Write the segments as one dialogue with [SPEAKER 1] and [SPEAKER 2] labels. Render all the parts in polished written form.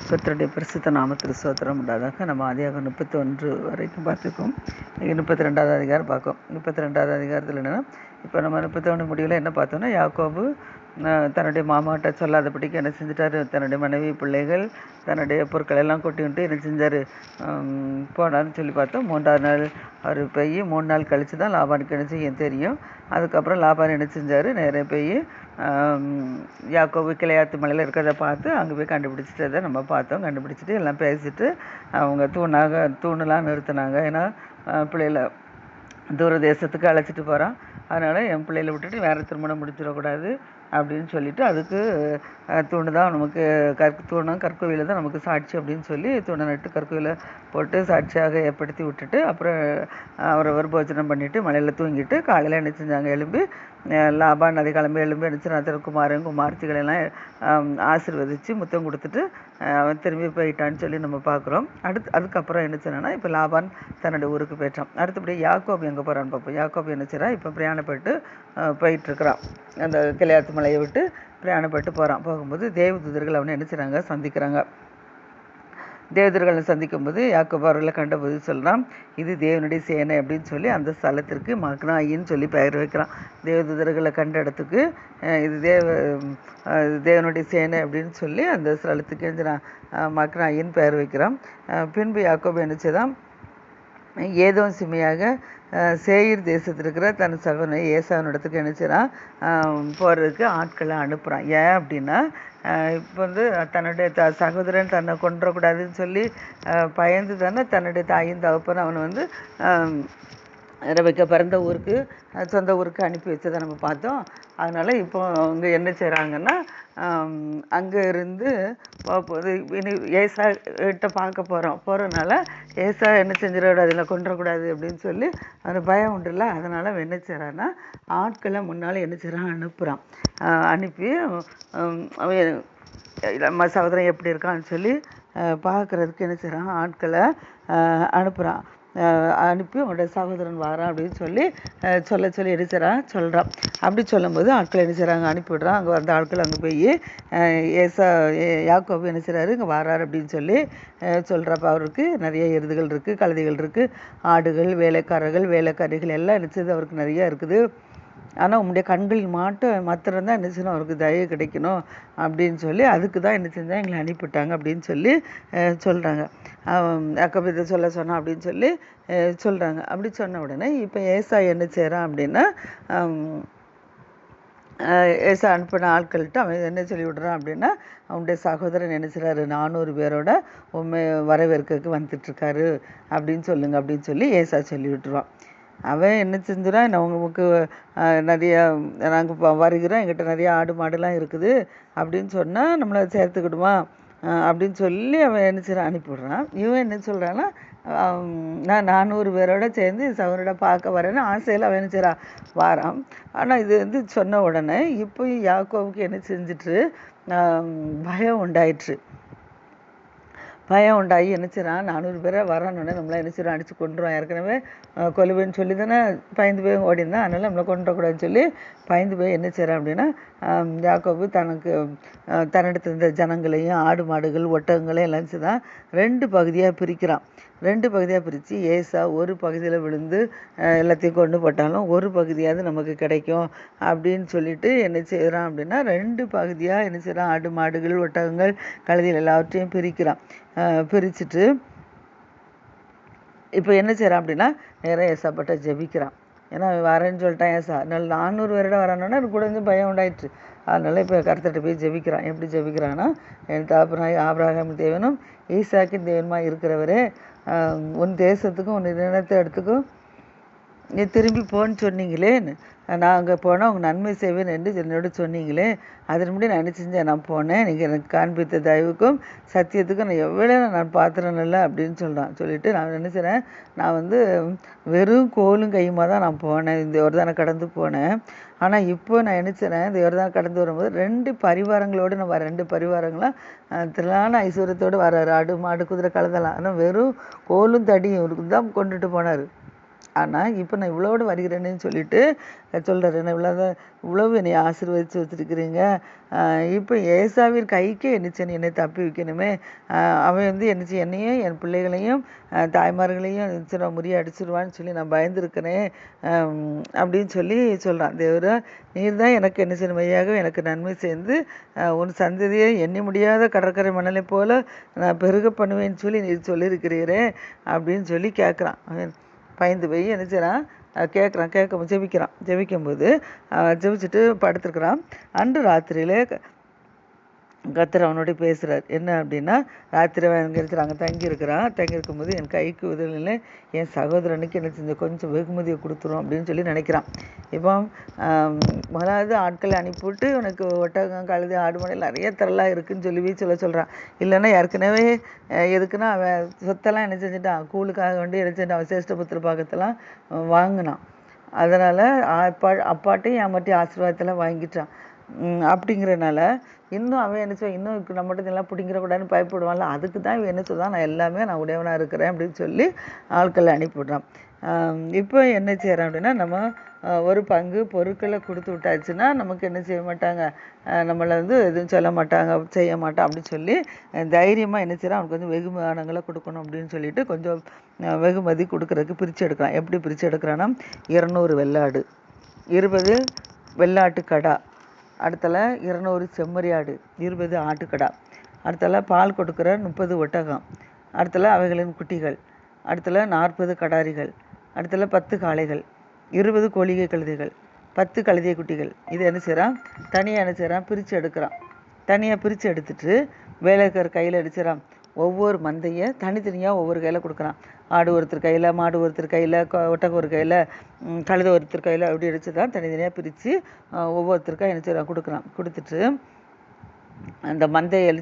[SPEAKER 1] கர்த்தருடைய பரிசுத்த நாமத்திற்கு ஸ்தோத்திரம் உண்டாதாக. நம்ம ஆதியாகமம் 31 வரைக்கும் பார்த்துருக்கோம். இன்றைக்கி 32வது அதிகாரம் பார்க்கும். 32வது அதிகாரத்தில் என்னென்னா, இப்போ நம்ம 31 முடிவில் என்ன பார்த்தோன்னா, யாக்கோபு தன்னுடைய மாமாட்ட சொல்லாதபடிக்கு என்ன செஞ்சிட்டார், தன்னுடைய மனைவி பிள்ளைகள் தன்னுடைய பொருட்கள் எல்லாம் கொட்டி விட்டு என்ன செஞ்சார், போனான்னு சொல்லி பார்த்தோம். 3ஆவது நாள் அவர் போய் 3 நாள் கழித்து தான் லாபானுக்கு என்ன செய்யும் தெரியும். அதுக்கப்புறம் லாபான் என்ன செஞ்சார், நேராக போய் யாக்கோபு கிளையாத்து மலையில் இருக்கிறத பார்த்து அங்கே போய் கண்டுபிடிச்சிட்டதை நம்ம பார்த்தோம். கண்டுபிடிச்சிட்டு எல்லாம் பேசிட்டு அவங்க தூணெலாம் நிறுத்தினாங்க. ஏன்னா பிள்ளைகளை தூர தேசத்துக்கு அழைச்சிட்டு போகிறான், அதனால் என் பிள்ளைகளை விட்டுட்டு வேறு திருமணம் முடிச்சிடக்கூடாது அப்படின்னு சொல்லிட்டு அதுக்கு தூணு தான் நமக்கு தூணும் கற்கோவில தான் நமக்கு சாட்சி அப்படின்னு சொல்லி தூணை நட்டு கற்கோவில போட்டு சாட்சியாக ஏற்படுத்தி விட்டுட்டு அப்புறம் அவரவர் போஜனம் பண்ணிவிட்டு மலையில் தூங்கிட்டு காலையில் என்ன செஞ்சாங்க, எழும்பி லாபான் அதை கிளம்பி எழும்பி நினச்சி குமாரங்களெல்லாம் ஆசீர்வதித்து முத்தம் கொடுத்துட்டு அவன் திரும்பி போயிட்டான்னு சொல்லி நம்ம பார்க்குறோம். அதுக்கப்புறம் என்ன சொன்னா, இப்போ லாபான் தன்னுடைய ஊருக்கு போயிட்டான். அடுத்தபடி யாக்கோபு எங்கே போகிறான்னு பார்ப்போம். யாக்கோபு என்ன செய்றா, இப்போ பிரயாணப்பட்டு போயிட்டுருக்கிறான். அந்த கிளையாத்து மலையை விட்டு பிரயாணப்பட்டு போகும்போது தேவதூதர்கள் அவனை என்ன செய்கிறாங்க, சந்திக்கிறாங்க. தேவதூதர்களை சந்திக்கும்போது யாக்கோபு அவர்களை கண்டபோது சொல்கிறான், இது தேவனுடைய சேனை அப்படின்னு சொல்லி அந்த ஸ்தலத்திற்கு மக்னாயின்னு சொல்லி பெயர் வைக்கிறான். தேவதூதர்களை கண்ட இடத்துக்கு இது தேவனுடைய சேனை அப்படின்னு சொல்லி அந்த ஸ்தலத்துக்கு மக்னாயின்னு பெயர் வைக்கிறான். பின்பு யாக்கோபு என்ன செய்தான், ஏதோம் சிமையாக சேயீர் தேசத்தில் இருக்கிற தன் சகோதரன் ஏசாவின் இடத்துக்கு நினச்சிடான் போகிறதுக்கு ஆட்களை அனுப்புகிறான். ஏன் அப்படின்னா, இப்போ தன்னுடைய சகோதரன் தன்னை கொன்றக்கூடாதுன்னு சொல்லி பயந்து தானே தன்னுடைய தாயின் தகப்பன் அவனை ரெபெக்கா பிறந்த ஊருக்கு சொந்த ஊருக்கு அனுப்பி வச்சதை நம்ம பார்த்தோம். அதனால் இப்போ அவங்க என்ன செய்கிறாங்கன்னா, அங்கே இருந்து இனி ஏசா கிட்ட பார்க்க போகிறனால ஏசா என்ன செஞ்சிடக்கூடாது, இல்லை கொன்றக்கூடாது அப்படின்னு சொல்லி அவனுக்கு பயம் உண்டுல்ல. அதனால் அவன் என்ன செய்கிறான்னா, ஆட்களை முன்னால் என்ன செய்கிறான், அனுப்புகிறான். அனுப்பி அவன் நம்ம சகோதரன் எப்படி இருக்கான்னு சொல்லி பார்க்குறதுக்கு என்ன செய்கிறான், ஆட்களை அனுப்புகிறான். அனுப்பி அவனுடைய சகோதரன் வாரான் அப்படின்னு சொல்லி சொல்லி என்ன சொல்கிறான். அப்படி சொல்லும்போது ஆட்கள் என்ன செய்கிறாங்க, அனுப்பிவிடுறான். அங்கே வந்த ஆட்கள் அங்கே போய் யாக்கோபு என்ன செய்கிறாரு, இங்கே வாராரு அப்படின்னு சொல்லி சொல்கிறப்ப அவருக்கு நிறைய எருதுகள் இருக்குது, கழுதைகள் இருக்குது, ஆடுகள், வேலைக்காரர்கள், வேலைக்காரிகள் எல்லாம் என்ன செய்யுது, அவருக்கு நிறையா இருக்குது. ஆனால் உங்களுடைய கண்களில் மாத்திரம்தான் என்ன செய்யணும், அவருக்கு தயவு கிடைக்கணும் அப்படின்னு சொல்லி அதுக்கு தான் என்ன செஞ்சால் எங்களை அனுப்பிவிட்டாங்க அப்படின்னு சொல்லி சொல்கிறாங்க. யாக்கோபு சொன்னான் அப்படின்னு சொல்லி சொல்கிறாங்க. அப்படி சொன்ன உடனே இப்போ ஏசா என்ன செய்கிறான் அப்படின்னா, ஏசா அனுப்பின ஆட்கள்கிட்ட அவன் என்ன சொல்லி விடுறான் அப்படின்னா, அவனுடைய சகோதரன் என்ன செய்கிறாரு, 400 பேரோட உண்மை வரவேற்கிறதுக்கு வந்துட்டுருக்காரு அப்படின்னு சொல்லுங்க அப்படின்னு சொல்லி ஏசா சொல்லி விட்டுருவான். அவன் என்ன செஞ்சுறான், உங்களுக்கு நிறைய நாங்கள் வருகிறோம், எங்கிட்ட நிறைய ஆடு மாடுலாம் இருக்குது அப்படின்னு சொன்னால் நம்மளை சேர்த்துக்கிடுமா அப்படின்னு சொல்லி அவன் என்ன செய்கிறான், அனுப்பிவிடுறான். இவன் என்ன சொல்கிறான்னா, நான் 400 பேரோட சேர்ந்து சகோதரோட பார்க்க வரேன்னு ஆசையில் அவன் என்ன செய்கிறான், வாரான். ஆனால் இது சொன்ன உடனே இப்போ யாக்கோவுக்கு என்ன செஞ்சிட்டு பயம் உண்டாயிற்று. பயம் உண்டாகி என்ன செய்கிறான், 400 பேரை வரானோடனே நம்மளை என்ன செய்கிறோம், அடித்து கொண்டுருவான். ஏற்கனவே கொலுவேன்னு சொல்லி தானே பயந்து போய் ஓடிந்தான். அதனால் நம்மளை கொண்டுடக்கூடாதுன்னு சொல்லி பயந்து போய் என்ன செய்கிறான் அப்படின்னா, யாக்கோபு தன்னிடத்தில் இருந்த ஜனங்களையும் ஆடு மாடுகள் ஒட்டகங்களையும் எல்லாம் செய்தான் 2 பகுதியாக பிரிக்கிறான். 2 பகுதியாக பிரித்து ஏசா ஒரு பகுதியில் விழுந்து எல்லாத்தையும் கொண்டு போட்டாலும் ஒரு பகுதியாவது நமக்கு கிடைக்கும் அப்படின்னு சொல்லிட்டு என்ன செய்கிறான் அப்படின்னா, 2 பகுதியாக என்ன செய்கிறான், ஆடு மாடுகள் ஒட்டகங்கள் கழுதைகள் எல்லாவற்றையும் பிரிக்கிறான். பிரிச்சுட்டு இப்போ என்ன செய்கிறான் அப்படின்னா, நேராக ஏசாப்பட்ட ஜெபிக்கிறான். ஏன்னா வரேன்னு சொல்லிட்டான் ஏசா. அதனால 400 பேரோட வரானோன்னா எனக்கு கூட கொஞ்சம் பயம் உண்டாயிடுச்சு. அதனால இப்போ கர்த்தர்கிட்ட போய் ஜெபிக்கிறான். எப்படி ஜெபிக்கிறான்னா, என் தகப்பனாகிய ஆபிரகாம் தேவனும் ஈசாக்கின் தேவனுமா இருக்கிறவரே, உன் தேசத்துக்கும் உன் நிலத்தை இடத்துக்கும் நீ திரும்பி போன்னு சொன்னீங்களேன்னு, நான் அங்கே போனால் உங்கள் நன்மை செய்வேன் என்று என்னோட சொன்னீங்களே, அதன்படி நான் என்ன செஞ்சேன், நான் போனேன். நீங்கள் எனக்கு காண்பித்த தயவுக்கும் சத்தியத்துக்கும் நான் எவ்வளோ நான் பாத்திரமில்லை அப்படின்னு சொல்லிட்டு நான் என்ன செய்கிறேன், நான் வெறும் கோலும் கையுமா தான் நான் போனேன், இந்த யோர்தானை கடந்து போனேன். ஆனால் இப்போ நான் என்ன செய்கிறேன், இந்த யோர்தானை கடந்து வரும்போது 2 பரிவாரங்களோடு நான் வரேன். 2 பரிவாரங்களாம் திரளான ஐஸ்வர்யத்தோடு வர்றாரு, ஆடு மாடு குதிரை கலந்தலாம். ஆனால் வெறும் கோலும் தடியும் தான் கொண்டுட்டு போனார். ஆனால் இப்போ நான் இவ்வளோடு வருகிறேன்னு சொல்லிட்டு சொல்கிறார். என்ன இவ்வளவு என்னை ஆசீர்வதித்து வச்சுருக்கிறீங்க, இப்போ ஏசாவின் கைக்கே என்னை தப்பி வைக்கணுமே, அவன் வந்து என்னையும் என் பிள்ளைகளையும் தாய்மார்களையும் முறியடிச்சிருவான்னு சொல்லி நான் பயந்துருக்கிறேன் அப்படின்னு சொல்லி சொல்கிறான். தேவரா, நீர் தான் எனக்கு என்ன செய்யணும், மையாக எனக்கு நன்மை சேர்ந்து உன் சந்ததியை எண்ணி முடியாத கடற்கரை மணலை போல நான் பெருக பண்ணுவேன்னு சொல்லி நீர் சொல்லியிருக்கிறீரே அப்படின்னு சொல்லி கேட்குறான். அவன் பயந்து போய் என்ன செய்கிறான், ஜெபிக்கும்போது ஜெபிச்சுட்டு படுத்துருக்குறான். அன்று ராத்திரியிலே கர்த்தர் அவனோட பேசுகிறார். என்ன அப்படின்னா, ராத்திரி அங்கே தங்கியிருக்கும்போது என் கைக்கு உதவியில் என் சகோதரனுக்கு என்ன செஞ்ச கொஞ்சம் வெகுமதியை கொடுத்துரும் அப்படின்னு சொல்லி நினைக்கிறான். இப்போ முதலாவது ஆட்களை அனுப்பிவிட்டு உனக்கு ஒட்டகம் கழுது ஆடு மணி நிறைய திரளாக இருக்குன்னு சொல்கிறான். இல்லைன்னா ஏற்கனவே எதுக்குன்னா அவன் சொத்தெல்லாம் என்ன செஞ்சுட்டான், கூழுக்காக வேண்டி என்ன செஞ்சான், அவன் சேஷ்டபுத்திர பாகத்தெல்லாம் வாங்கினான். அதனால் அப்பாட்டையும் ஏமாட்டி ஆசீர்வாதத்தெல்லாம் வாங்கிட்டான். அப்படிங்கிறனால இன்னும் அவன் என்ன செய்வான், இன்னும் நம்மகிட்ட எல்லாம் பிடிங்கிறக்கூடாதுன்னு பயப்படுவான்ல, அதுக்கு தான் இவன் என்ன சொல்கிறான், நான் உடையவனாக இருக்கிறேன் அப்படின்னு சொல்லி ஆட்களை அனுப்பிவிட்றான். இப்போ என்ன செய்கிறான் அப்படின்னா, நம்ம ஒரு பங்கு பொருட்களை கொடுத்து விட்டாச்சுன்னா நமக்கு என்ன செய்ய மாட்டாங்க, நம்மளை வந்து எதுவும் சொல்ல மாட்டாங்க, செய்ய மாட்டான் அப்படின்னு சொல்லி தைரியமாக என்ன செய்கிறான், அவனுக்கு வந்து வெகுமானங்களை கொடுக்கணும் அப்படின்னு சொல்லிட்டு கொஞ்சம் வெகுமதி கொடுக்குறதுக்கு பிரித்து எடுக்கிறான். எப்படி பிரித்து எடுக்கிறான்னா, 200 வெள்ளாடு, 20 வெள்ளாட்டு கடா, அடுத்தல 200 செம்மறி ஆடு, 20 ஆட்டுக்கடா, அடுத்தல பால் கொடுக்குற 30 ஒட்டகம், அடுத்தல அவைகளின் குட்டிகள், அடுத்தல 40 கடாரிகள், அடுத்தல 10 காளைகள், 20 கோழிகை கழுதைகள், 10 கழுதை குட்டிகள். இது என்ன செய்கிறான், தனியாக என்ன செய்கிறான், பிரித்து எடுக்கிறான். தனியாக பிரித்து எடுத்துட்டு வேலைக்கார கையில் அடிச்சிடறான். ஒவ்வொரு மந்தையை தனித்தனியாக ஒவ்வொரு கையில் கொடுக்குறான். ஆடு ஒருத்தர் கையில், மாடு ஒருத்தர் கையில், ஒட்டகம் ஒரு கையில், கழுதை ஒருத்தர் கையில், அப்படி அடித்து தான் தனித்தனியாக பிரித்து ஒவ்வொருத்தருக்காக என்ன செய்கிறான், கொடுக்குறான். கொடுத்துட்டு அந்த மந்தையை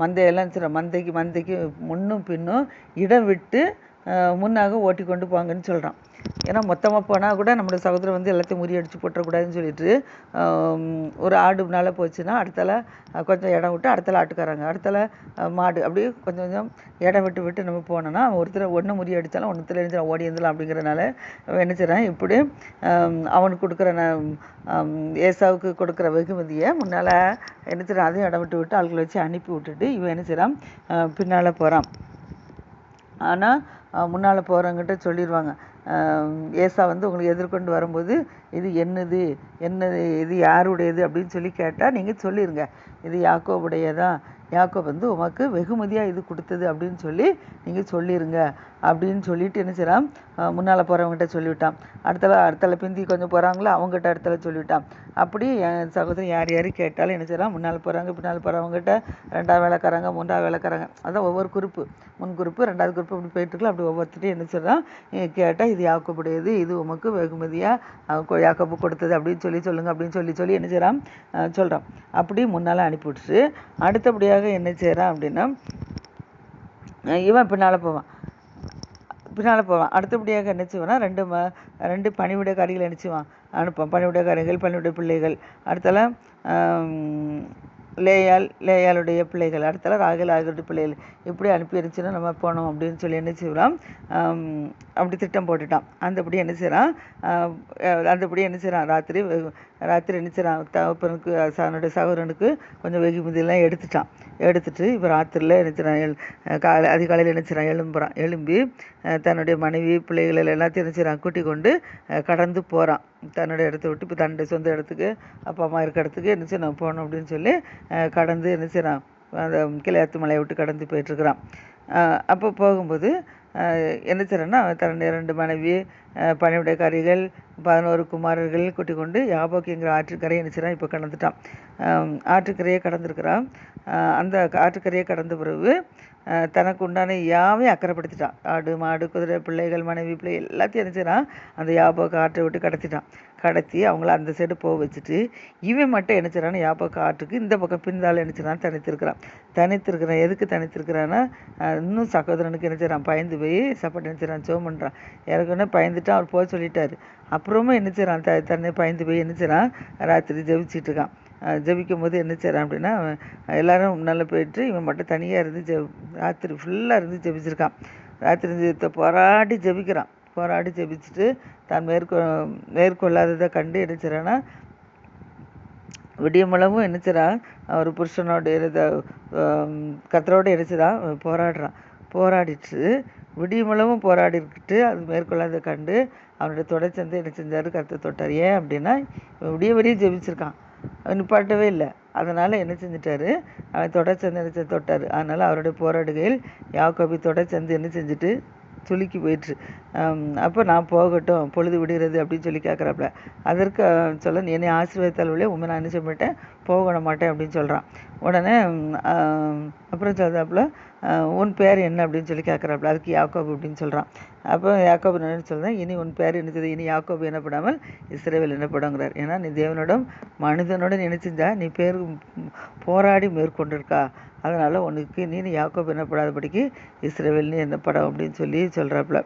[SPEAKER 1] மந்தையெல்லாம் மந்தைக்கு முன்னும் பின்னும் இடம் விட்டு முன்னாக ஓட்டி கொண்டு போங்கன்னு சொல்கிறான். ஏன்னா மொத்தமாக போனால் கூட நம்மளோட சகோதரர் வந்து எல்லாத்தையும் முறியடிச்சு போட்டுறக்கூடாதுன்னு சொல்லிட்டு ஒரு ஆடு மேலே போச்சுன்னா அடுத்தால கொஞ்சம் இடம் விட்டு அடுத்தால ஆட்டுக்காராங்க, அடுத்தால மாடு, அப்படி கொஞ்சம் கொஞ்சம் இடம் விட்டு நம்ம போனோன்னா ஒருத்தர் ஒன்று முறியடித்தாலும் ஒன்றுத்தில் எழுந்துடும் ஓடி இருந்தலாம். அப்படிங்கிறனால என்ன செய்கிறான், இப்படி அவனுக்கு கொடுக்குற ஏசாவுக்கு கொடுக்குற வெகுமதியை முன்னால் என்ன செய்கிறான், அதையும் இடம் விட்டு ஆட்களை வச்சு அனுப்பி விட்டுட்டு இவன் என்ன செய்கிறான், பின்னால் போகிறான். ஆனால் முன்னால் போகிறவங்கிட்ட சொல்லிடுவாங்க, ஏசா வந்து உங்களுக்கு எதிர்கொண்டு வரும்போது இது என்னது இது யாருடையது அப்படின்னு சொல்லி கேட்டால் நீங்கள் சொல்லிடுங்க, இது யாக்கோபுடையதான், யாக்கோப் வந்து உமக்கு வெகுமதியாக இது கொடுத்தது அப்படின்னு சொல்லி நீங்கள் சொல்லிடுங்க அப்படின்னு சொல்லிட்டு என்ன செய்கிறான், முன்னால் போகிறவங்ககிட்ட சொல்லிவிட்டான். அடுத்தால பிந்தி கொஞ்சம் போகிறாங்களோ அவங்ககிட்ட அடுத்தால சொல்லிவிட்டான். அப்படி என் சகோதரன் யார் கேட்டாலும் என்ன செய்கிறான், முன்னால் போகிறாங்க பின்னால் போகிறவங்ககிட்ட 2வது வேலைக்காரங்க 3வது வேலைக்காரங்க, அதான் ஒவ்வொரு குரூப்பு, முன் குரூப்பு 2வது குரூப்பு அப்படி போயிட்டுருக்கலாம். அப்படி ஒவ்வொருத்தையும் என்ன செய்கிறான், கேட்டால் இது யாக்கோபுடையது, இது உமக்கு வெகுமதியாக யாக்கோபு கொடுத்தது அப்படின்னு சொல்லுங்க அப்படின்னு சொல்லி என்ன செய்கிறான், சொல்கிறான். அப்படி முன்னால் அனுப்பிவிட்டுட்டு அடுத்தபடியாக என்ன செய்கிறான் அப்படின்னா, இவன் பின்னால் போவான். அடுத்தபடியாக என்ன செய்வான்னா, 2 பணிவிடைக்காரிகள் என்ன செய்வான், அனுப்பான். பணிவிடைக்காரிகள், பணிவிடை பிள்ளைகள், அடுத்தால லேயாளுடைய பிள்ளைகள், அடுத்தால ராகேலுடைய பிள்ளைகள், இப்படி அனுப்பி இருந்துச்சுன்னா நம்ம போனோம் அப்படின்னு சொல்லி என்ன செய்வான், அப்படி திட்டம் போட்டுட்டான். அந்தபடி என்ன செய்கிறான், ராத்திரி என்ன செய்கிறான், தகப்பனுக்கு அவனுடைய சகோதரனுக்கு கொஞ்சம் வெகுமதியெல்லாம் எடுத்துட்டு இப்போ ராத்திரியில் என்ன செய்கிறான், அதிகாலையில் என்ன செய்கிறான், எழும்பி தன்னுடைய மனைவி பிள்ளைகள் எல்லாத்தையும் என்ன செய்கிறான், கூட்டிக் கொண்டு கடந்து போகிறான். தன்னுடைய இடத்த விட்டு இப்போ தன்னுடைய சொந்த இடத்துக்கு அப்பா அம்மா இருக்க இடத்துக்கு என்ன செய்யணும் போகணும் அப்படின்னு சொல்லி கடந்து என்ன செய்கிறான், அந்த கிளையாத்து மலையை விட்டு கடந்து போயிட்டுருக்கிறான். அப்போ போகும்போது என்ன செய்கிறான்னா, தன்னுடைய 2 மனைவி, பணிவிடைக்காரிகள், 11 குமாரர்கள் கூட்டிக் கொண்டு யாபோக்குங்கிற ஆற்றுக்கரையை என்ன செய்கிறான், இப்போ கடந்துட்டான். ஆற்றுக்கரையை கடந்திருக்கிறான். அந்த ஆற்றுக்கரையை கடந்த பிறகு தனக்கு உண்டான யாவையும் அக்கறைப்படுத்திட்டான். ஆடு மாடு குதிரை பிள்ளைகள் மனைவி பிள்ளை எல்லாத்தையும் என்ன செய்கிறான், அந்த யாபோக்கு ஆற்றை விட்டு கடத்தி அவங்கள அந்த சைடு போக வச்சுட்டு இவன் மட்டும் என்ன செய்கிறான், யாபோக்கு ஆற்றுக்கு இந்த பக்கம் பின்னால் என்ன செய்கிறான், தனித்திருக்கிறான். எதுக்கு தனித்திருக்கிறான்னா, இன்னும் சகோதரனுக்கு என்ன செய்கிறான், பயந்து போய் சாப்பாடு என்ன செய்கிறான், ஜெபம் பண்ணுறான். ஏற்கனவே பயந்துட்டான், அவர் போக சொல்லிட்டாரு. அப்புறமா என்ன செய்கிறான், தன்னை பயந்து போய் என்ன செய்கிறான், ராத்திரி ஜெபிச்சிட்டு இருக்கான். ஜெபிக்கும் போது என்ன செய்கிறான் அப்படின்னா, எல்லோரும் முன்னால் போயிட்டு இவன் மட்டும் தனியாக இருந்து ராத்திரி ஃபுல்லாக இருந்து ஜெபிச்சிருக்கான். ராத்திரி ஜெபத்தை போராடி ஜெபிக்கிறான். போராடி ஜெபிச்சுட்டு தான் மேற்கொள்ளாததை கண்டு என்ன செய்கிறான்னா விடியமளவும் என்ன செய்கிறான் ஒரு புருஷனோட கத்தரோட என்ன போராடுறான். போராடிட்டு விடியமளவும் போராடிக்கிட்டு அது மேற்கொள்ளாத கண்டு அவனுடைய தொடர்ந்து என்ன செஞ்சார், கர்த்தர் தொட்டார். ஏன் அப்படின்னா விடிய வரையும் ஜெபிச்சிருக்கான், நிப்பாட்டவே இல்லை. அதனால் என்ன செஞ்சிட்டாரு, அவன் தொடர்ந்து என்ன தொட்டார். அதனால் அவருடைய போராடுகையில் யாக்கோபு தொடர்ந்து என்ன செஞ்சுட்டு சுளுக்கி போயிட்டுரு. அப்போ நான் போகட்டும், பொழுது விடுகிறது அப்படின்னு சொல்லி கேட்குறாப்புல. அதற்கு சொல்ல, என்னை ஆசீர்வதித்தாலே உண்மை நான் என்ன செய்ய மாட்டேன், போக மாட்டேன் அப்படின்னு சொல்கிறான். உடனே அப்புறம் சொல்கிறாப்புல, உன் பேர் என்ன அப்படின்னு சொல்லி கேட்குறாப்புல. அதுக்கு யாக்கோபு அப்படின்னு சொல்கிறான். அப்போ யாக்கோபு என்ன சொல்கிறேன், இனி உன் பேர் என்னது, இனி யாக்கோபு என்னப்படாமல் இஸ்ரவேல் என்னப்படாங்கிறார். ஏன்னா நீ தேவனோடும் மனிதனோடு என்ன செஞ்சா, நீ பேர் போராடி மேற்கொண்டிருக்கா, அதனால் உனக்கு நீ யாக்கோபு என்னப்படாதபடிக்கு இஸ்ரவேல்னு என்னப்படும் அப்படின்னு சொல்லி சொல்கிறாப்புல.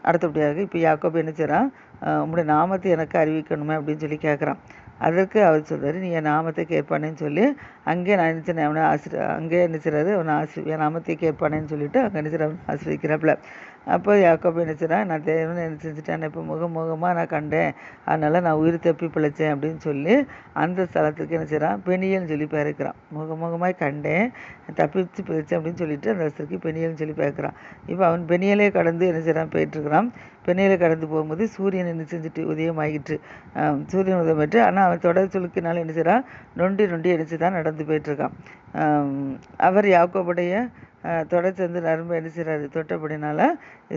[SPEAKER 1] அடுத்தபடியாக இப்போ யாக்கோபு என்ன செய்கிறான், உங்களுடைய நாமத்தை எனக்கு அறிவிக்கணுமே அப்படின்னு சொல்லி கேட்குறான். அதற்கு அவர் சொல்கிறார், நீ என் நாமத்தை கேட்பானேன்னு சொல்லி அங்கே நான் நினச்சேன் அவனை அங்கே நினைச்சிறாரு, அவனை என் நாமத்தை கேட்பானேன்னு சொல்லிட்டு அங்கே நினைச்சிற அவனை ஆசிரியக்கிறாப்புல. அப்போ யாக்கோபு நினச்சிடான், நான் தேவனை என்ன செஞ்சுட்டேன், இப்போ முகமாக நான் கண்டேன், அதனால் நான் உயிர் தப்பி பிழைச்சேன் அப்படின்னு சொல்லி அந்த ஸ்தலத்துக்கு என்ன செய்கிறான், பெனியல்னு சொல்லி பேருக்கிறான். முகமாய் கண்டேன், தப்பிச்சு பிழைச்சேன் அப்படின்னு சொல்லிட்டு அந்த இடத்துக்கு பெனியல்னு சொல்லி பேருக்கிறான். இப்போ அவன் பெனியலே கடந்து என்ன செய்கிறான், போயிட்டுருக்கிறான். பெனியலை கடந்து போகும்போது சூரியன் என்ன செஞ்சுட்டு உதயமாகிட்டு, சூரியன் உதயமாயிட்டு. ஆனால் அவன் தொடர் சுழுக்கினால என்ன செய்கிறான், நொண்டி என்ன தான் நடந்து போயிட்டுருக்கான். அவர் யாக்கோபுடைய தொடர் சேர்ந்து நரம்பு என்ன செய்கிறாரு, தொட்டப்படினால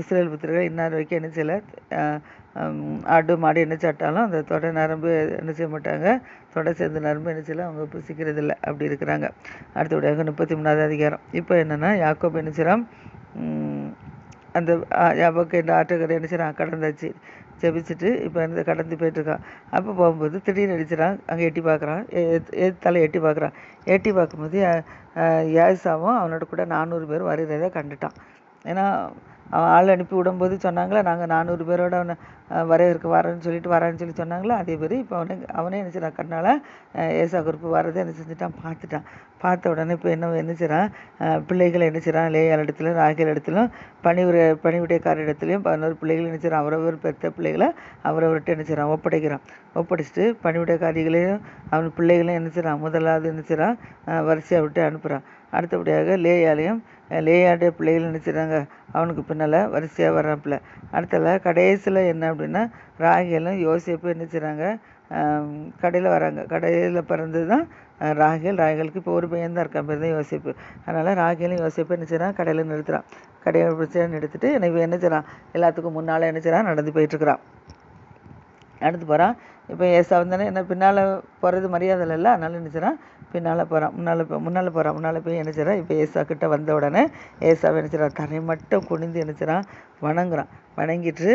[SPEAKER 1] இஸ்ரேல் புத்திரர்கள் இன்னார் வரைக்கும் என்ன செய்யலை, ஆடு மாடு என்ன சாட்டாலும் அந்த தொடர் நரம்பு என்ன செய்ய மாட்டாங்க, தொடர் சேர்ந்து நரம்பு என்ன செய்யலாம், அவங்க புசிக்கிறதில்ல, அப்படி இருக்கிறாங்க. அடுத்தபடியாக 33வது அதிகாரம். இப்போ என்னென்னா யாக்கோபு என்ன செய்கிறான், அந்த யாபோக்கு இந்த ஆற்றுக்கரை என்ன செய்கிறான், கடந்தாச்சு ஜெபிச்சுட்டு இப்போ இந்த கடந்து போயிட்டுருக்கான். அப்போ போகும்போது திடீர்னு அடிச்சிடான், அங்கே எட்டி பார்க்குறான், தலை எட்டி பார்க்குறான். எட்டி பார்க்கும்போது யாசாவும் அவனோட கூட 400 பேர் வருகிறத கண்டுட்டான். ஏன்னா அவன் ஆள் அனுப்பி விடும்போது சொன்னாங்களா, நாங்கள் 400 பேரோட அவனை வரேன்னு சொல்லி சொன்னாங்களா, அதே மாதிரி இப்போ அவனே என்ன செய்கிறான், கண்ணால் ஏசா குரூப்பு வரதை என்ன செஞ்சுட்டான், பார்த்த உடனே இப்போ என்ன செய்கிறான், பிள்ளைகளை என்ன செய்கிறான், லேயாள் இடத்துலையும் ராகேல் இடத்துலையும் பணிவிடைக்கார இடத்துலையும் 11 பிள்ளைகள் என்ன செய்கிறான், அவரவர் பெற்ற பிள்ளைகளை அவரவர்கிட்ட என்ன செய்கிறான், ஒப்படைச்சிட்டு பணிவிடைக்காரிகளையும் அவன் பிள்ளைகளையும் என்ன செய்கிறான், முதலாவது என்ன செய்கிறான், வரிசையாக விட்டு அனுப்புகிறான். அடுத்தபடியாக லேயாடைய பிள்ளைகள் என்ன செய்கிறாங்க, அவனுக்கு பின்னால் வரிசையாக வர்றாப்புல. அடுத்தல கடைசியில் என்ன அப்படின்னா, ராகேலும் யோசேப்பும் என்ன செய்கிறாங்க, கடையில் வராங்க. கடையில் பிறந்தது தான் ராகேலுக்கு இப்போ ஒரு பையன் தான் இருக்கான், பேர் தான் யோசேப்பு. அதனால் ராகேலும் யோசேப்பு என்ன செய்கிறான், கடையில் நிறுத்துகிறான். கடையை நிறுத்திட்டு என்ன செய்கிறான், எல்லாத்துக்கும் முன்னால் என்ன செய்கிறான், நடந்து போயிட்டுருக்குறான். அடுத்து போகிறான். இப்போ ஏசா வந்தானே என்ன பின்னால் போகிறது மரியாதை இல்லை, அதனால என்ன செய்கிறான், பின்னால் போகிறான். முன்னால் போய் என்ன செய்கிறான், இப்போ ஏசா கிட்ட வந்த உடனே ஏசாவை என்ன செய்கிறான், தரை மட்டும் குனிந்து என்ன செய்கிறான், வணங்கிட்டு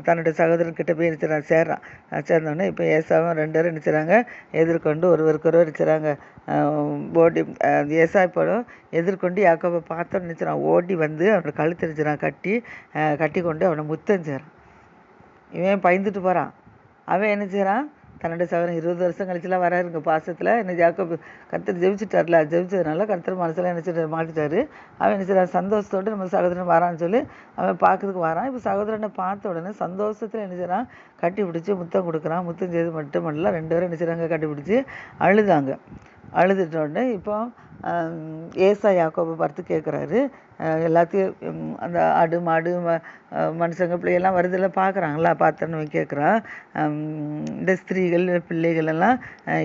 [SPEAKER 1] தன்னுடைய சகோதரன்கிட்ட போய் என்ன செய்கிறான், சேர்ந்தோடனே இப்போ ஏசாவும் 2 பேரும் என்ன செய்கிறாங்க, எதிர்கொண்டு ஒருவருக்கொருவர் என்ன செய்கிறாங்க, ஓடி ஏசா இப்போ எதிர்கொண்டு யாக்கோபை பார்த்தோன்னு நினச்சிடான், ஓடி வந்து அவனோட கழுத்து நினச்சிடான், கட்டி கொண்டு அவனை முத்தம் செய்கிறான். இவன் பயந்துட்டு போகிறான். அவன் என்ன செய்கிறான், தன்னுடைய சகோதரன் 20 வருஷம் கழிச்சுலாம் வராருங்க பாசத்தில். என்ன யாக்கோபு கர்த்தர் ஜெபிச்சிட்டதுனால கர்த்தர் மனசில் என்ன மாட்டிட்டாரு. அவன் என்ன செய்கிறான், சந்தோஷத்தோடு நம்ம சகோதரன் வரான்னு சொல்லி அவன் பார்க்கறதுக்கு வரான். இப்போ சகோதரனை பார்த்த உடனே சந்தோஷத்தில் என்ன செய்கிறான், கட்டி பிடிச்சி முத்தம் கொடுக்குறான். முத்தம் செய்து மட்டுமல்ல, 2 பேரும் என்ன செய்கிறாங்க, கட்டி பிடிச்சி அழுதுட்ட உடனே இப்போ ஏசா யாக்கோபை பார்த்து கேட்குறாரு, எல்லாத்தையும் அந்த ஆடு மாடு மனுஷங்க பிள்ளைகள்லாம் வருதெல்லாம் பார்க்குறாங்களா, பார்த்தோன்னு கேட்குறான், இந்த ஸ்திரீகள் பிள்ளைகள் எல்லாம்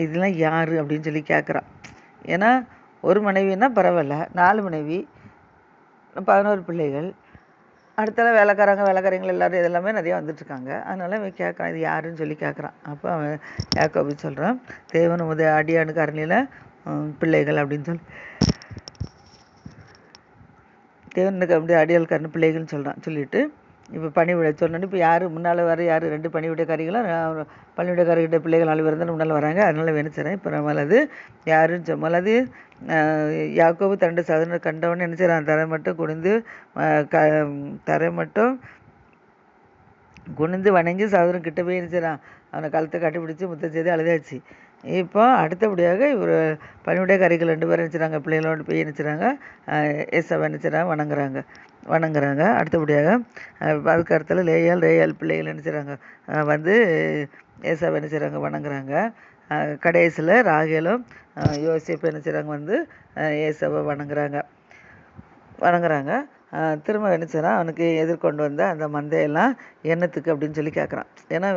[SPEAKER 1] இதெல்லாம் யார் அப்படின்னு சொல்லி கேட்குறான். ஏன்னா ஒரு மனைவின்னா பரவாயில்ல, 4 மனைவி 11 பிள்ளைகள், அடுத்தால வேலைக்காரங்கள் எல்லோரும் இதெல்லாமே நிறையா வந்துட்டுருக்காங்க. அதனால் அவன் கேட்குறான், இது யாருன்னு சொல்லி கேட்குறான். அப்போ அவன் யாக்கோபு சொல்கிறான், தேவன் அடியானுக்கு அரணியில் பிள்ளைகள் அப்படின்னு சொல்லி, தேவனுக்கு அப்படி அடியாளுக்காரன் பிள்ளைகள்னு சொல்லிட்டு இப்போ பணிவிடை சொன்னோன்னு இப்போ யார் முன்னால் யார் 2 பணிவிடைக்காரிகளும் பணிவிடைக்காரர்கிட்ட பிள்ளைகள் 4 பேர் தான் முன்னால் வராங்க. அதனால் வேணுச்சுறேன். இப்போ நம்மளது யாருன்னு சொல்லாது யாக்கோபு தன்னுடைய சகோதரனை கண்டவொடனே என்ன செய்கிறான், தரை மட்டும் குனிந்து வணங்கி சகோதரன் கிட்ட போய் என்ன செய்கிறான், அவனை கழுத்தை கட்டி பிடிச்சி முத்தம் செய்து அழுதாச்சு. இப்போ அடுத்தபடியாக இவர் பணிவுடைய கறிகள் 2 பேரும் நினச்சிறாங்க, பிள்ளைகளோடு போய் நினச்சிறாங்க, ஏசாவை நினச்சிறாங்க, வணங்குறாங்க. அடுத்தபடியாக அதுக்கு அடுத்தால ரேயால் பிள்ளைகள் நினச்சிறாங்க வந்து ஏசாவை நினச்சிறாங்க, வணங்குறாங்க. கடைசியில் ராகேலும் யோசேப்பு நினச்சிறாங்க வந்து ஏசாவை வணங்குறாங்க. திரும்ப நினச்சாரான் அவனுக்கு எதிர்கொண்டு வந்த அந்த மந்தையெல்லாம் எண்ணத்துக்கு அப்படின்னு சொல்லி கேட்குறான். ஏன்னா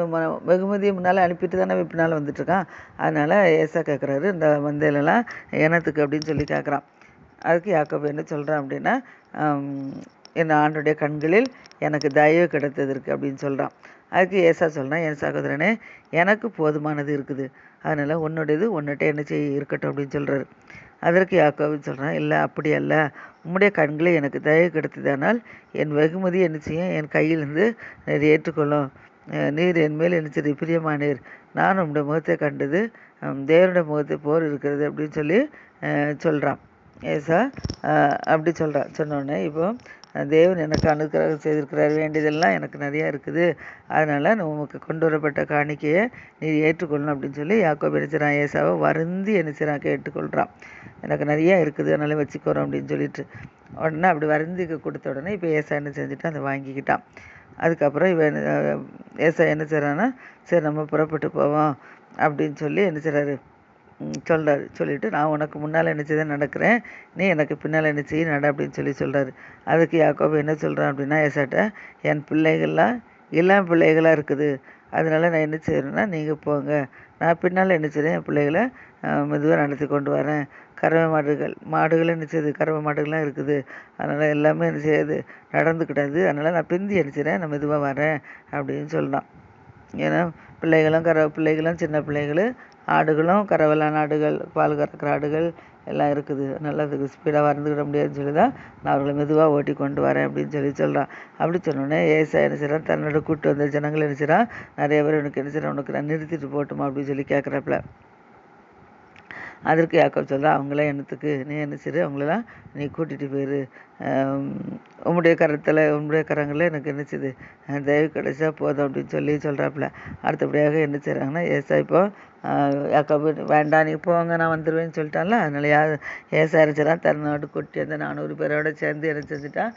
[SPEAKER 1] வெகுமதியை முன்னால் அனுப்பிட்டு தானே பின்னால் வந்துட்டுருக்கான். அதனால் ஏசா கேட்குறாரு, இந்த மந்தையிலலாம் எண்ணத்துக்கு அப்படின்னு சொல்லி கேட்குறான். அதுக்கு யாக்கோபு என்ன சொல்கிறான் அப்படின்னா, என் ஆண்டுடைய கண்களில் எனக்கு தயவு கிடைத்ததற்கு அப்படின்னு சொல்கிறான். அதுக்கு ஏசா சொல்கிறான், என் சகோதரனே எனக்கு போதுமானது இருக்குது, அதனால் உன்னுடையது உன்னிட்ட என்ன செய்ய இருக்கட்டும் அப்படின்னு சொல்கிறாரு. அதற்கு யாக்கோபு சொல்கிறான், இல்லை அப்படி அல்ல, உம்முடைய கண்களை எனக்கு தயவு கிடைத்ததானால் என் வெகுமதி என்ன செய்யும், என் கையிலிருந்து நீர் ஏற்றுக்கொள்ளும். நீர் என் மேல் என்ன செய்ய பிரியமானீர், நான் உம்முடைய முகத்தை கண்டது தேவனுடைய முகத்தை போர் இருக்கிறது அப்படின்னு சொல்லி சொல்கிறான். ஏசா அப்படி சொன்னோடனே இப்போ தேவன் எனக்கு அனுக்கிரகம் செய்திருக்கிறார், வேண்டியதெல்லாம் எனக்கு நிறையா இருக்குது, அதனால் உமக்கு கொண்டு வரப்பட்ட காணிக்கையை நீ ஏற்றுக்கொள்ளணும் அப்படின்னு சொல்லி யாக்கோபு நினைச்சிறான், ஏசாவை வருந்தி நினைச்சிறான், கேட்டுக்கொள்கிறான். எனக்கு நிறையா இருக்குது, அதனால் வச்சுக்கிறோம் அப்படின்னு சொல்லிட்டு உடனே அப்படி வருந்திக்கு கொடுத்த உடனே இப்போ ஏசா என்ன செஞ்சுட்டான், அதை வாங்கிக்கிட்டான். அதுக்கப்புறம் இவன் ஏசா என்ன செய்கிறான்னா, சரி நம்ம புறப்பட்டு போவோம் அப்படின்னு சொல்லி என்ன செய்கிறாரு சொல்லிட்டு, நான் உனக்கு முன்னால் என்ன செய்தான் நடக்கிறேன், நீ எனக்கு பின்னால் என்ன செய்ய நட அப்படின்னு சொல்கிறாரு. அதுக்கு யாக்கோபு என்ன சொல்கிறான் அப்படின்னா, ஏசாட்ட என் பிள்ளைகள்லாம் இளம் பிள்ளைகளாக இருக்குது, அதனால நான் என்ன செய்கிறேன்னா நீங்கள் போங்க, நான் பின்னால் என்ன செய்கிறேன் என் பிள்ளைகளை மெதுவாக நடத்தி கொண்டு வரேன். கறவை மாடுகள் என்ன செய்யுது, கறவை மாடுகள்லாம் இருக்குது, அதனால் எல்லாமே என்ன செய்யுது நடந்துக்கிடாது, அதனால் நான் பிந்தி என்ன செய்கிறேன், நான் மெதுவாக வரேன் அப்படின்னு சொல்கிறான். ஏன்னா பிள்ளைகளும் சின்ன பிள்ளைகள், ஆடுகளும் கறவைலான ஆடுகள், பால் கறக்கிற ஆடுகள் எல்லாம் இருக்குது, அதனால் அதுக்கு ஸ்பீடாக வந்துக்கிட முடியாதுன்னு சொல்லி தான் நான் அவர்களை மெதுவாக ஓட்டி கொண்டு வரேன் அப்படின்னு சொல்கிறான். அப்படி சொன்னோடனே ஏசா என்ன செய்கிறான், தன்னோட கூட்டு வந்த ஜனங்கள் என்ன செய்கிறான், நிறைய பேர் எனக்கு என்ன செய்கிறான், உனக்கு நான் நிறுத்திட்டு போட்டுமா அப்படின்னு சொல்லி கேட்குறாப்புல. அதற்கு யாக்கோபு சொல்கிறான், அவங்களாம் என்னத்துக்கு, நீ என்ன செய்ய அவங்களெல்லாம் நீ கூட்டிகிட்டு போயிரு, உம்முடைய கரங்களில் எனக்கு என்ன செய்யுது தயவு கிடைச்சா போதும் அப்படின்னு சொல்லி சொல்கிறாப்புல. அடுத்தபடியாக என்ன செய்கிறாங்கன்னா, ஏசா இப்போ யாக்கோபு வேண்டாம் நீ போங்க நான் வந்துடுவேன்னு சொல்லிட்டான்ல, அதனால் ஏசா இருந்துச்சுன்னா தன்னோடு கூட்டி அந்த 400 பேரோடு சேர்ந்து என்ன செஞ்சுட்டான்,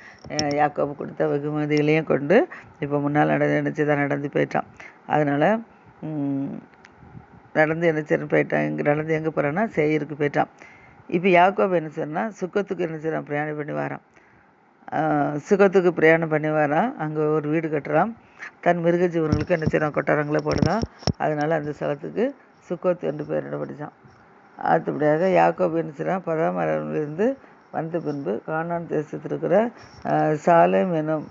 [SPEAKER 1] யாக்கோபு கொடுத்த வெகுமதிகளையும் கொண்டு இப்போ முன்னால் நடந்து போயிட்டான். அதனால் நடந்து என்ன செய்யணும் போயிட்டான். நடந்து எங்கே போகிறான்னா சேயிருக்கு போயிட்டான். இப்போ யாக்கோபு என்ன செய்யறான்னா சுக்கத்துக்கு என்ன செய்யறான், பிரயாணம் பண்ணி வரான். சுகத்துக்கு பிரயாணம் பண்ணி வரான். அங்கே ஒரு வீடு கட்டுறான். தன் மிருக ஜீவன்களுக்கு என்ன செய்யறான், கொட்டாரங்களை போடுதான். அதனால் அந்த ஸ்தலத்துக்கு சுக்கோத் என்று பெயரிட படித்தான். அடுத்தபடியாக யாக்கோபு என்ன செய்யறான், பதாமரமிலிருந்து வந்த பின்பு கானான் தேசத்தில் இருக்கிற சாலேம் எனும்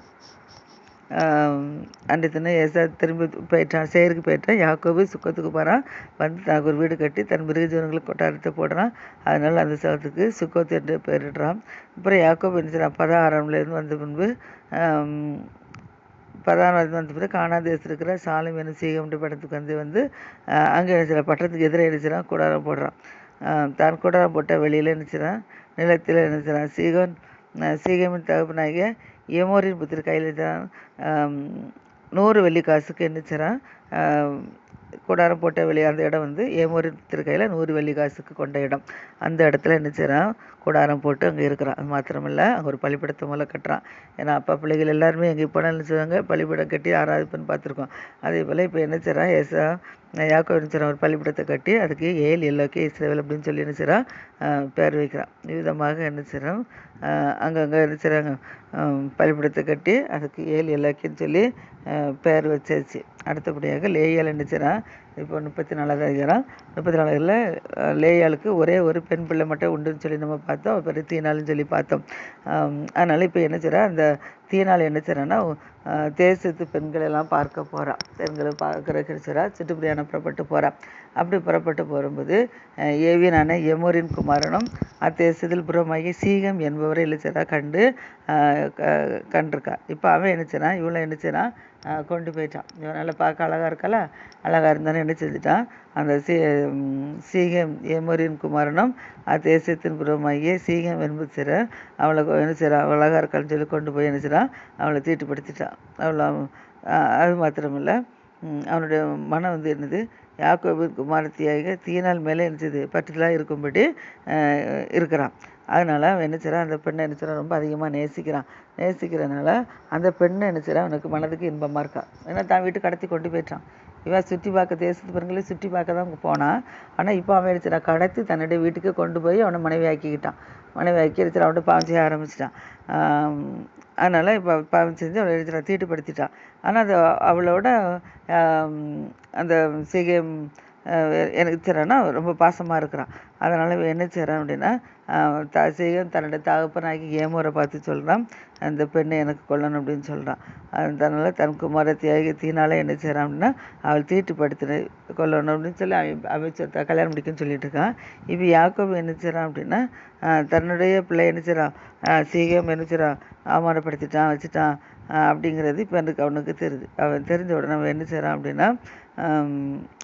[SPEAKER 1] அன்றைய ஏசா திரும்பி போயிட்டான், சேருக்கு போயிட்டான். யாக்கோபு சுக்கத்துக்கு போகிறான். வந்து தனக்கு ஒரு வீடு கட்டி தன் மிருக ஜீவன்களுக்கு கொட்டாரத்தை போடுறான். அதனால் அந்த ஸ்தலத்துக்கு சுக்கோத் என்று பெயரிடுறான். அப்புறம் யாக்கோபு என்ன செய்யறான், 16 வந்த பின்பு 16 வந்த பிறகு கானான் தேசத்தில் இருக்கிற சாலேம் என்னும் சீகேம் பட்டணத்துக்கு வந்து அங்கே என்ன செய்யறான், பட்டணத்துக்கு எதிரே என்ன செய்யறான், கூடாரம் போடுறான். தான் கூடாரம் போட்ட வெளியில் என்ன செய்யறான், நிலத்தில் என்ன செய்யறான், சீகேமின் தகப்பனாகிய எமோரின் புத்திர கையில் தான் 100 வெள்ளி காசுக்கு என்ன செய்யறான், கூடாரம் போட்ட வெளி அந்த இடம் வந்து ஏமோரின் புத்திர கையில் 100 வெள்ளி காசுக்கு கொண்ட இடம். அந்த இடத்துல என்ன செய்யறான், கூடாரம் போட்டு அங்கே இருக்கிறான். அது மாத்திரமில்லை, அங்கே ஒரு பள்ளிப்படத்தை மூலம் கட்டுறான். ஏன்னா அப்பா பிள்ளைகள் எல்லாருமே எங்கே போனால் என்ன செய்வாங்க, பள்ளிப்படம் கட்டி ஆராதிப்புன்னு பார்த்துருக்கோம். அதே போல் இப்போ என்ன செய்யறான், யாக்கோபு என்ன செய்யறான், ஒரு பள்ளிப்படத்தை கட்டி அதுக்கு எல்லோக்கே இஸ்ரவேல் அப்படின்னு சொல்லி என்ன செய்யறான், பேர் வைக்கிறான். விதமாக என்ன செய்யறான், அங்கங்கே என்ன செய்கிறாங்க, பள்ளிப்படத்தை கட்டி அதுக்கு எல்லோக்கேன்னு சொல்லி பேர் வச்சாச்சு. அடுத்தபடியாக லேயால் என்ன செய்யறான், இப்போ 34 அதிகாரம் 34 லேயாளுக்கு ஒரே ஒரு பெண் பிள்ளை மட்டும் உண்டுன்னு சொல்லி நம்ம பார்த்தோம். அப்புறம் தீனாள்னு சொல்லி பார்த்தோம். அதனால் இப்போ என்ன செய்யறா, அந்த தீனாள் என்ன செய்யறான்னா தேசத்து பெண்களெல்லாம் பார்க்க போகிறான். பெண்களை பார்க்குறதுக்கு செய்கிறா, சிட்டுப்படியான புறப்பட்டு போகிறான். அப்படி புறப்பட்டு போகும்போது ஏவியனான எமோரின் குமாரனும் அத்தேசத்தில் புறமாகி சீகம் என்பவரை இல்லை செய்கிறா கண்டிருக்கா. இப்போ அவன் என்ன செய்யறான், இவளை என்ன செய்யறான், கொண்டு போயிட்டான். இவன் நல்லா பார்க்க அழகாக இருக்கல, அழகாக இருந்தாலும் என்ன செஞ்சுட்டான், அந்த சீகம் எமோரின் குமாரனும் அத்தேசத்தின் புறமாகிய சீகம் என்பது செய்கிற அவளை என்ன செய்கிறான், அழகாக இருக்கான்னு சொல்லி கொண்டு போய் என்ன செய்கிறான், அவளை தீட்டுப்படுத்திட்டான். அவளை அது மாத்திரமில்லை, அவனுடைய மனம் வந்து என்னது யாக்கோபின் குமாரத்தியாக தீனால் மேலே இருந்துச்சு பற்றுதலாக இருக்கும்படி இருக்கிறான். அதனால் அவன் என்ன செய்கிறான், அந்த பெண்ணை என்ன செய்கிறான், ரொம்ப அதிகமாக நேசிக்கிறனால அந்த பெண்ணை என்ன செய்கிறான், அவனுக்கு மனதுக்கு இன்பமாக இருக்கான். ஏன்னா தான் வீட்டு கடத்தி கொண்டு போயிட்டான். இவன் சுற்றி பார்க்க தேசத்து பெண்களே சுற்றி பார்க்க தான் போனான். ஆனால் இப்போ அவன் என்ன செய்கிறான், கடத்தி தன்னுடைய வீட்டுக்கு கொண்டு போய் அவனை மனைவி ஆக்கிக்கிட்டான். மனைவி ஆக்கி எடுத்துட்டு அவன்கிட்ட பாவம் செய்ய ஆரம்பிச்சிட்டான். அதனால் இப்போ பாவம் செஞ்சு அவளை எடுத்துட்டான், தீட்டுப்படுத்திட்டான். ஆனால் அது அவளோட அந்த சீகம் என்ன செய்கிறான்னா ரொம்ப பாசமாக இருக்கிறான். அதனால் என்ன செய்கிறான் அப்படின்னா, சீகம் தன்னுடைய தகப்பனாகி ஏமோரை பார்த்து சொல்கிறான், அந்த பெண்ணை எனக்கு கொல்லணும் அப்படின்னு சொல்கிறான். அதனால் தன் குமாரத்தியாகி தீனால என்ன செய்கிறான் அப்படின்னா, அவள் தீட்டுப்படுத்தின கொல்லணும் அப்படின்னு சொல்லி அவன் கல்யாணம் முடிக்குன்னு சொல்லிட்டு இருக்கான். இப்போ யாக்கோபு என்ன செய்கிறான் அப்படின்னா, தன்னுடைய பிள்ளை என்ன செய்கிறான், சீகம் என்ன செய்கிறான், அவமானப்படுத்திட்டான் வச்சுட்டான் அப்படிங்கிறது இப்போ எனக்கு அவனுக்கு தெரியுது. அவன் தெரிஞ்ச உடனே அவன் என்ன செய்கிறான் அப்படின்னா,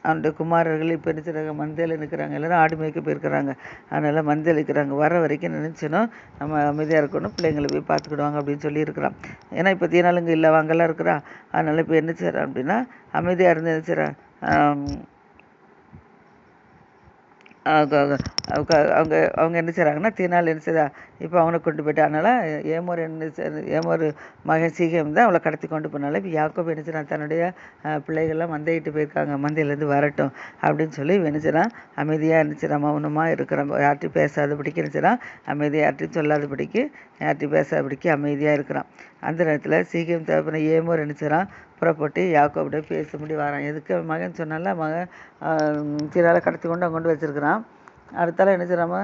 [SPEAKER 1] அவனுடைய குமாரர்கள் இப்போ என்ன செய்கிறாங்க, மந்தையில் நிற்கிறாங்க. எல்லோரும் ஆடு மேய்க்க போயிருக்கிறாங்க. அதனால் மந்தையில் நிற்கிறாங்க. வர வரைக்கும் நினச்சினோம் நம்ம அமைதியாக இருக்கணும், பிள்ளைங்களை போய் பார்த்துக்கிடுவாங்க அப்படின்னு சொல்லியிருக்கிறான். ஏன்னா இப்போ தீனாளுங்க இல்லை வாங்கலாம் இருக்கிறா. அதனால் இப்போ என்ன செய்கிறான் அப்படின்னா, அமைதியாக இருந்து என்ன செய்கிறான், அவங்க என்ன செய்கிறாங்கன்னா, தீனால் என்ன செய்தா இப்போ அவனை கொண்டு போயிட்டா. அதனால் ஏமோர் மகன் சீகம் தான் அவளை கடத்தி கொண்டு போனால இப்போ யாக்கோபு என்ன செய்றான், தன்னுடைய பிள்ளைகள்லாம் மந்தையிட்டு போயிருக்காங்க, மந்தையிலேருந்து வரட்டும் அப்படின்னு சொல்லி என்ன செய்றான், அமைதியாக என்ன செய்றான், மௌனமாக இருக்கிறான். யார்ட்டையும் பேசாதபடிக்கு என்ன செய்றான், அமைதியாக யார்ட்டையும் சொல்லாதபடிக்கு, யார்ட்டையும் பேசாதபடிக்கு அமைதியாக இருக்கிறான். அந்த நேரத்தில் சீக்கிரம் தேவைப்பட ஏமோர் என்ன செய்றான், புறப்பட்டு யாக்கோபிட்ட பேசும்படி வரான். எதுக்கு மகன் சொன்னால மகன் தீனால கடத்தி கொண்டு அங்கே கொண்டு வச்சிருக்கிறான். அடுத்தால என்ன செய்றாம,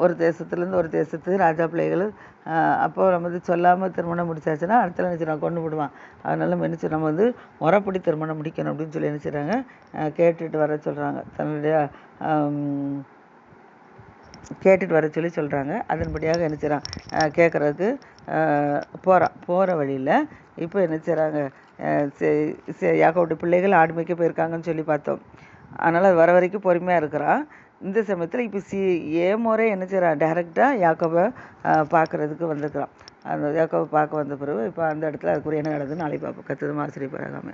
[SPEAKER 1] ஒரு தேசத்துலேருந்து ஒரு தேசத்துக்கு ராஜா பிள்ளைகள் அப்போ நம்ம சொல்லாமல் திருமணம் முடிச்சாச்சுன்னா அடுத்தால என்ன செய்றான், கொண்டு விடுவான். அதனால நம்ம என்ன செய்யணும், நம்ம முறைப்படி திருமணம் முடிக்கணும் அப்படின்னு சொல்லி என்ன செய்கிறாங்க, கேட்டுட்டு வர சொல்கிறாங்க. தன்னுடைய கேட்டுட்டு வர சொல்லி சொல்கிறாங்க. அதன்படியாக என்ன செய்கிறான், கேட்குறதுக்கு போகிற வழியில் இப்போ என்ன செய்கிறாங்க, யாக்கோபுடைய பிள்ளைகள் ஆடு மேய்க்க போயிருக்காங்கன்னு சொல்லி பார்த்தோம். அதனால் அது வர வரைக்கும் பொறுமையாக இருக்கிறான். இந்த சமயத்தில் இப்போ ஏமோரே என்ன செய்கிறான், டைரெக்டாக யாக்கோபை பார்க்குறதுக்கு வந்திருக்கிறான். அந்த யாக்கோபை பார்க்க வந்த பிறகு இப்போ அந்த இடத்துல அதுக்குரிய என்ன நடக்குதுன்னு நாளைக்கு பார்ப்போம். கர்த்தர் ஆசீர்வதிப்பாராக.